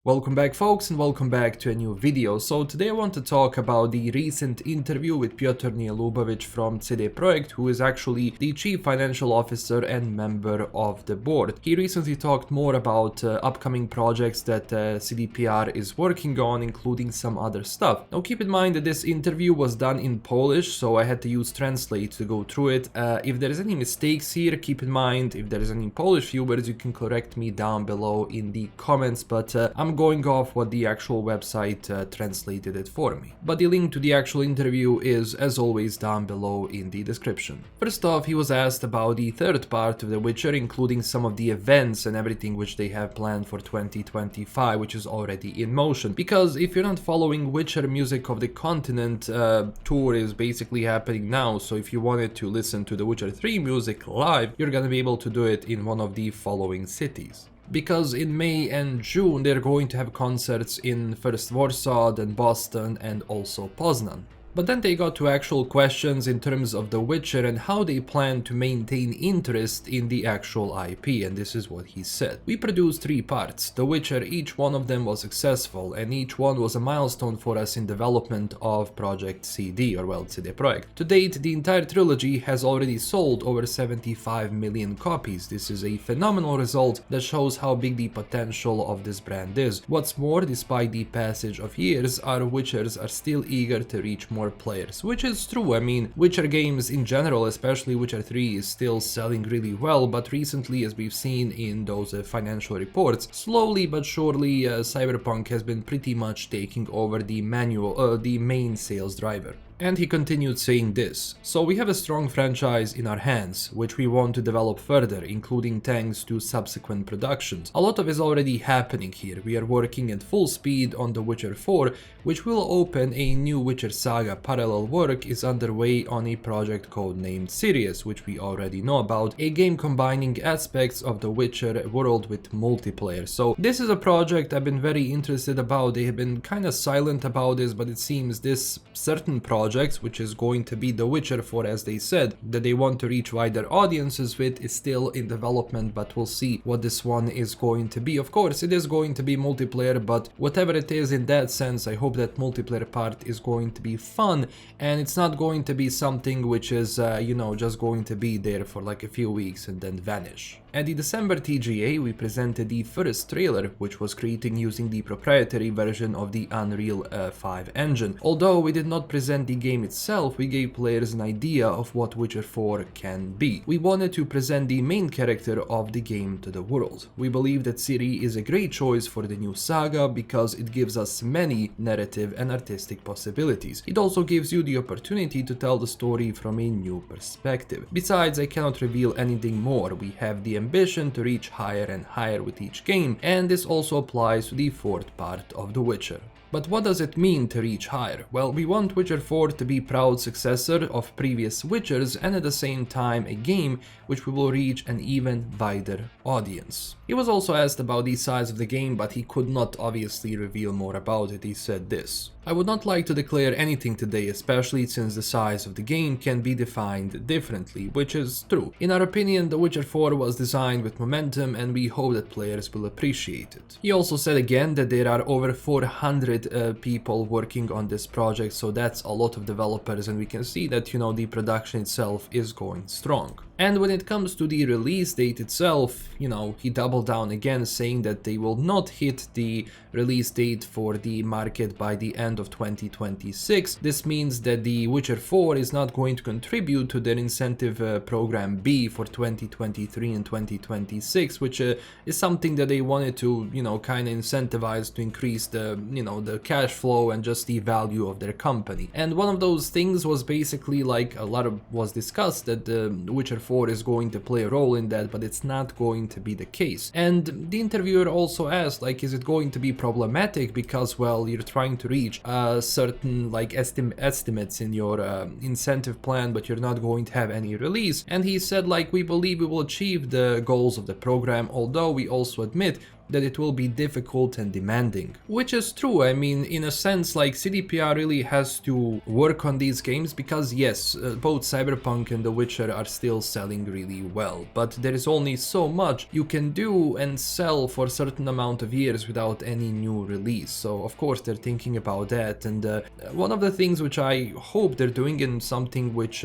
Welcome back folks, and welcome back to a new video. So today I want to talk about the recent interview with Piotr Nielubowicz from CD Projekt, who is actually the chief financial officer and member of the board. He recently talked more about upcoming projects that CDPR is working on, including some other stuff. Now keep in mind that this interview was done in Polish, so I had to use Translate to go through it. If there is any mistakes here, keep in mind. If there is any Polish viewers, you can correct me down below in the comments, but I'm going off what the actual website translated it for me. But the link to the actual interview is, as always, down below in the description. First off, he was asked about the third part of The Witcher, including some of the events and everything which they have planned for 2025, which is already in motion. Because if you're not following Witcher Music of the Continent, tour is basically happening now, so if you wanted to listen to The Witcher 3 music live, you're gonna be able to do it in one of the following cities. Because in May and June they're going to have concerts in first Warsaw, then Boston, and also Poznan. But then they got to actual questions in terms of The Witcher and how they plan to maintain interest in the actual IP, and this is what he said. We produced 3 parts, The Witcher, each one of them was successful, and each one was a milestone for us in development of Project CD, or well, CD Projekt. To date, the entire trilogy has already sold over 75 million copies. This is a phenomenal result that shows how big the potential of this brand is. What's more, despite the passage of years, our Witchers are still eager to reach more players, which is true. I mean, Witcher games in general, especially Witcher 3, is still selling really well, but recently, as we've seen in those financial reports, slowly but surely Cyberpunk has been pretty much taking over the main sales driver. And he continued saying this: so we have a strong franchise in our hands, which we want to develop further, including thanks to subsequent productions. A lot of is already happening here. We are working at full speed on The Witcher 4, which will open a new Witcher saga. Parallel work is underway on a project codenamed Sirius, which we already know about, a game combining aspects of The Witcher world with multiplayer. So this is a project I've been very interested about. They have been kind of silent about this, but it seems this certain project, which is going to be The Witcher 4, as they said, that they want to reach wider audiences with, is still in development, but we'll see what this one is going to be. Of course, it is going to be multiplayer, but whatever it is in that sense, I hope that multiplayer part is going to be fun, and it's not going to be something which is, just going to be there for like a few weeks and then vanish. At the December TGA, we presented the first trailer, which was created using the proprietary version of the Unreal 5 engine. Although we did not present the game itself, we gave players an idea of what Witcher 4 can be. We wanted to present the main character of the game to the world. We believe that Ciri is a great choice for the new saga because it gives us many narrative and artistic possibilities. It also gives you the opportunity to tell the story from a new perspective. Besides, I cannot reveal anything more. We have the ambition to reach higher and higher with each game, and this also applies to the fourth part of The Witcher. But what does it mean to reach higher? Well, we want Witcher 4 to be proud successor of previous Witchers, and at the same time a game which will reach an even wider audience. He was also asked about the size of the game, but he could not obviously reveal more about it. He said this: I would not like to declare anything today, especially since the size of the game can be defined differently, which is true. In our opinion, The Witcher 4 was designed with momentum, and we hope that players will appreciate it. He also said again that there are over 400 people working on this project, so that's a lot of developers, and we can see that, the production itself is going strong. And when it comes to the release date itself, he doubled down again, saying that they will not hit the release date for the market by the end of 2026. This means that The Witcher 4 is not going to contribute to their incentive program B for 2023 and 2026, which is something that they wanted to, kind of incentivize to increase the cash flow and just the value of their company. And one of those things was basically, like, a lot of was discussed that The Witcher 4 is going to play a role in that, but it's not going to be the case. And the interviewer also asked, like, is it going to be problematic because, well, you're trying to reach certain, like, estimates in your incentive plan, but you're not going to have any release? And he said, like, we believe we will achieve the goals of the program, although we also admit that it will be difficult and demanding. Which is true, I mean, in a sense, like CDPR really has to work on these games because yes, both Cyberpunk and The Witcher are still selling really well, but there is only so much you can do and sell for a certain amount of years without any new release. So of course they're thinking about that, and one of the things which I hope they're doing, and something which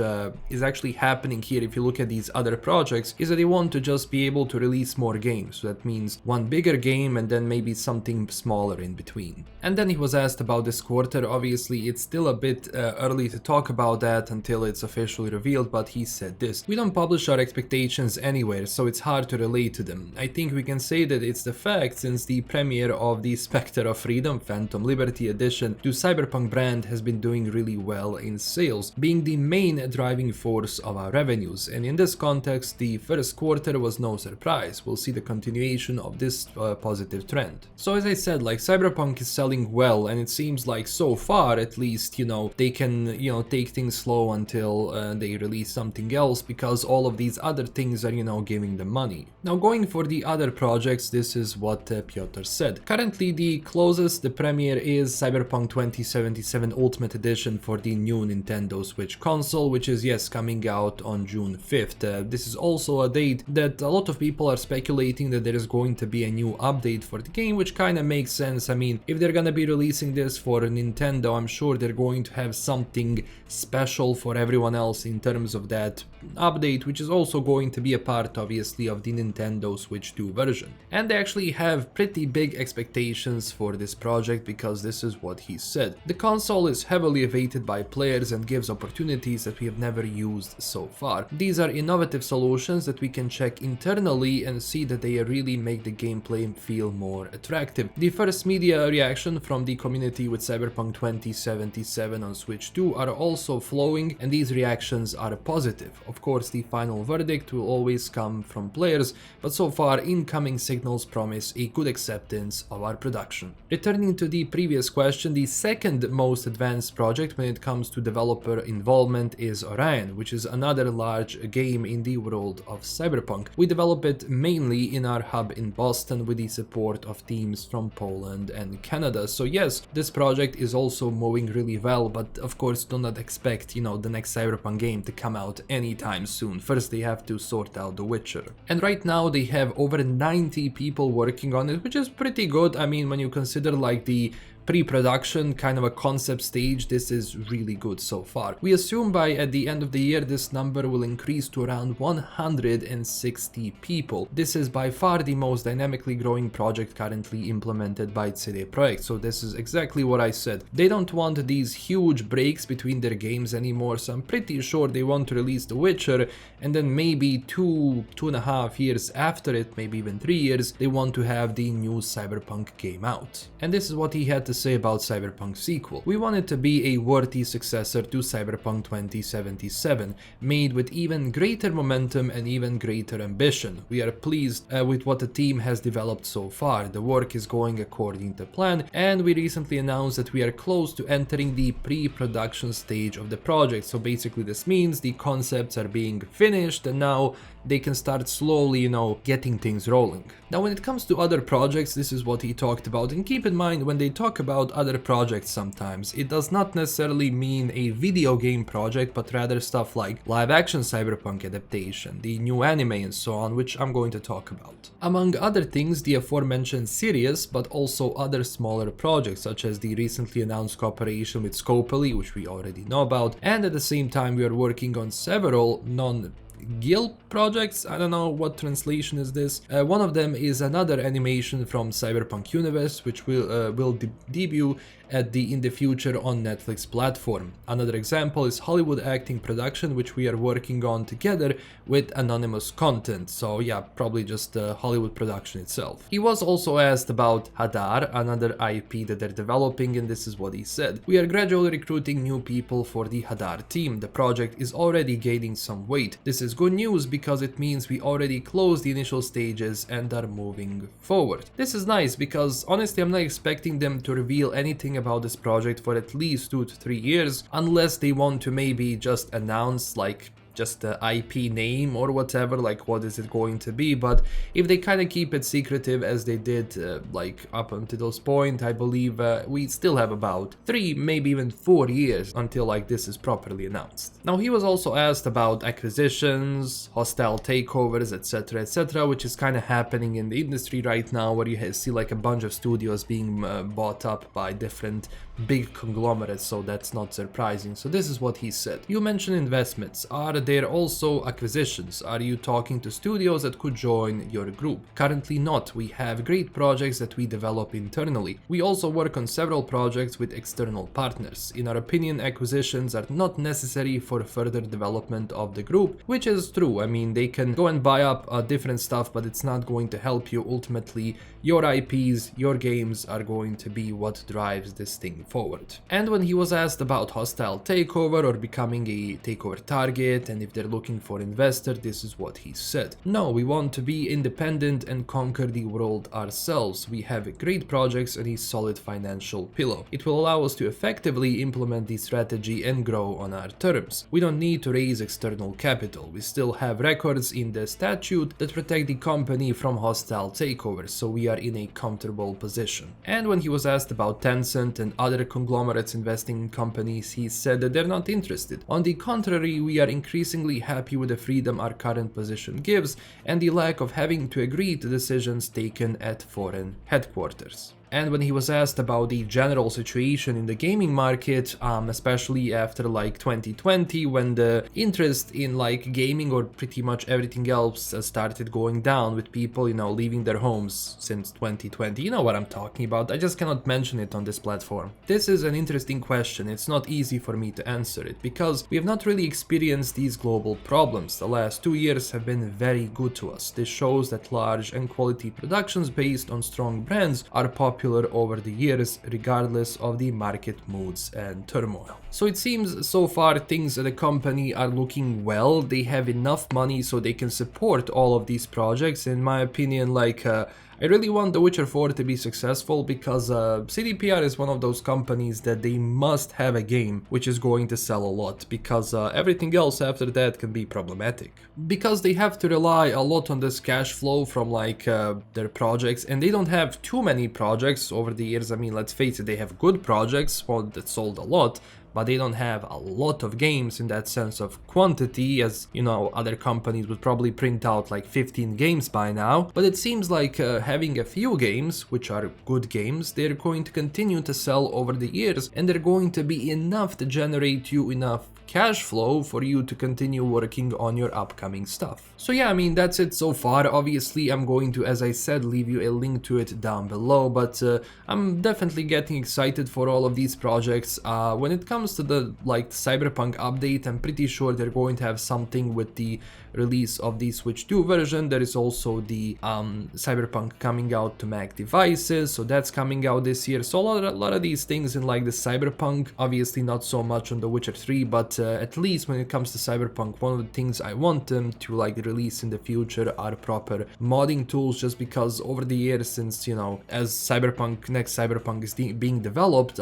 is actually happening here if you look at these other projects, is that they want to just be able to release more games. So that means one bigger game and then maybe something smaller in between. And then he was asked about this quarter. Obviously it's still a bit early to talk about that until it's officially revealed, but he said this: "We don't publish our expectations anywhere, so it's hard to relate to them. I think we can say that it's the fact, since the premiere of the Spectre of Freedom Phantom Liberty edition to Cyberpunk brand has been doing really well in sales, being the main driving force of our revenues, and in this context the first quarter was no surprise. We'll see the continuation of this positive trend." So as I said, like Cyberpunk is selling well, and it seems like so far at least, you know, they can, you know, take things slow until they release something else, because all of these other things are, you know, giving them money. Now going for the other projects, this is what Piotr said. Currently the closest the premiere is Cyberpunk 2077 Ultimate Edition for the new Nintendo Switch console, which is, yes, coming out on June 5th. This is also a date that a lot of people are speculating that there is going to be a new update for the game, which kind of makes sense. I mean, if they're gonna be releasing this for Nintendo, I'm sure they're going to have something special for everyone else in terms of that update, which is also going to be a part, obviously, of the Nintendo Switch 2 version. And they actually have pretty big expectations for this project, because this is what he said: "The console is heavily awaited by players and gives opportunities that we have never used so far. These are innovative solutions that we can check internally and see that they really make the gameplay feel more attractive. The first media reaction from the community with Cyberpunk 2077 on Switch 2 are also flowing, and these reactions are positive. Of course, the final verdict will always come from players, but so far incoming signals promise a good acceptance of our production." Returning to the previous question, the second most advanced project when it comes to developer involvement is Orion, which is another large game in the world of Cyberpunk. We develop it mainly in our hub in Boston with the support of teams from Poland and Canada. So yes, this project is also moving really well, but of course do not expect, you know, the next Cyberpunk game to come out anytime soon. First they have to sort out The Witcher. And right now they have over 90 people working on it, which is pretty good. I mean, when you consider like the pre-production, kind of a concept stage, this is really good so far. We assume by at the end of the year this number will increase to around 160 people. This is by far the most dynamically growing project currently implemented by CD Projekt, so this is exactly what I said. They don't want these huge breaks between their games anymore, so I'm pretty sure they want to release The Witcher, and then maybe two and a half years after it, maybe even 3 years, they want to have the new Cyberpunk game out. And this is what he had to say about Cyberpunk Sequel. "We want it to be a worthy successor to Cyberpunk 2077, made with even greater momentum and even greater ambition. We are pleased with what the team has developed so far. The work is going according to plan, and we recently announced that we are close to entering the pre-production stage of the project." So basically this means the concepts are being finished and now they can start slowly, you know, getting things rolling. Now when it comes to other projects, this is what he talked about, and keep in mind when they talk about other projects sometimes, it does not necessarily mean a video game project, but rather stuff like live action Cyberpunk adaptation, the new anime and so on, which I'm going to talk about. Among other things, the aforementioned series, but also other smaller projects such as the recently announced cooperation with Scopely, which we already know about, and at the same time we are working on several non-guild projects. I don't know what translation is this. One of them is another animation from Cyberpunk universe, which will debut in the future on Netflix platform. Another example is Hollywood acting production, which we are working on together with anonymous content. So yeah, probably just Hollywood production itself. He was also asked about Hadar, another IP that they're developing, and this is what he said: "We are gradually recruiting new people for the Hadar team. The project is already gaining some weight. This is good news because it means we already closed the initial stages and are moving forward." This is nice because honestly I'm not expecting them to reveal anything about this project for at least 2 to 3 years, unless they want to maybe just announce like just the IP name or whatever, like what is it going to be. But if they kind of keep it secretive as they did like up until this point, I believe we still have about 3, maybe even 4 years until like this is properly announced. Now he was also asked about acquisitions, hostile takeovers, etc, which is kind of happening in the industry right now, where you see like a bunch of studios being bought up by different big conglomerates, so that's not surprising. So this is what he said. You mentioned investments. Are there also acquisitions? Are you talking to studios that could join your group? Currently not. We have great projects that we develop internally. We also work on several projects with external partners. In our opinion, acquisitions are not necessary for further development of the group, which is true. I mean, they can go and buy up different stuff, but it's not going to help you. Ultimately, your IPs, your games are going to be what drives this thing forward. And when he was asked about hostile takeover or becoming a takeover target, and if they're looking for investor, this is what he said. No, we want to be independent and conquer the world ourselves. We have great projects and a solid financial pillow. It will allow us to effectively implement the strategy and grow on our terms. We don't need to raise external capital. We still have records in the statute that protect the company from hostile takeovers, so we are in a comfortable position. And when he was asked about Tencent and other conglomerates investing in companies, he said that they're not interested. On the contrary, we are increasingly happy with the freedom our current position gives and the lack of having to agree to decisions taken at foreign headquarters. And when he was asked about the general situation in the gaming market, especially after like 2020, when the interest in like gaming or pretty much everything else started going down, with people, you know, leaving their homes since 2020, you know what I'm talking about. I just cannot mention it on this platform. This is an interesting question. It's not easy for me to answer it because we have not really experienced these global problems. The last 2 years have been very good to us. This shows that large and quality productions based on strong brands are popular over the years, regardless of the market moods and turmoil. So it seems so far things at the company are looking well. They have enough money so they can support all of these projects. In my opinion, like I really want The Witcher 4 to be successful because CDPR is one of those companies that they must have a game which is going to sell a lot, because everything else after that can be problematic. Because they have to rely a lot on this cash flow from like their projects, and they don't have too many projects over the years. I mean, let's face it, they have good projects, one that sold a lot, but they don't have a lot of games in that sense of quantity, as you know, other companies would probably print out like 15 games by now. But it seems like having a few games, which are good games, they're going to continue to sell over the years, and they're going to be enough to generate you enough cash flow for you to continue working on your upcoming stuff. So yeah, I mean, that's it so far. Obviously, I'm going to, as I said, leave you a link to it down below, but I'm definitely getting excited for all of these projects. When it comes to the like Cyberpunk update, I'm pretty sure they're going to have something with the release of the Switch 2 version. There is also the Cyberpunk coming out to Mac devices, so that's coming out this year. So a lot of these things in like the Cyberpunk, obviously not so much on The Witcher 3, but at least when it comes to Cyberpunk, one of the things I want them to like release in the future are proper modding tools, just because over the years, since, you know, as next Cyberpunk is being developed,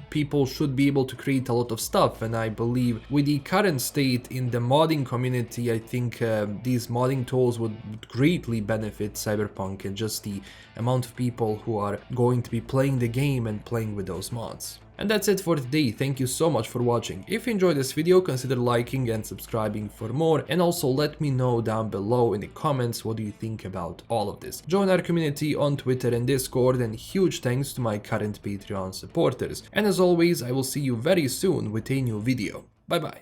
people should be able to create a lot of stuff, and I believe with the current state in the modding community, I think these modding tools would greatly benefit Cyberpunk and just the amount of people who are going to be playing the game and playing with those mods. And that's it for today. Thank you so much for watching. If you enjoyed this video, consider liking and subscribing for more, and also let me know down below in the comments what do you think about all of this. Join our community on Twitter and Discord, and huge thanks to my current Patreon supporters. And as always, I will see you very soon with a new video. Bye bye.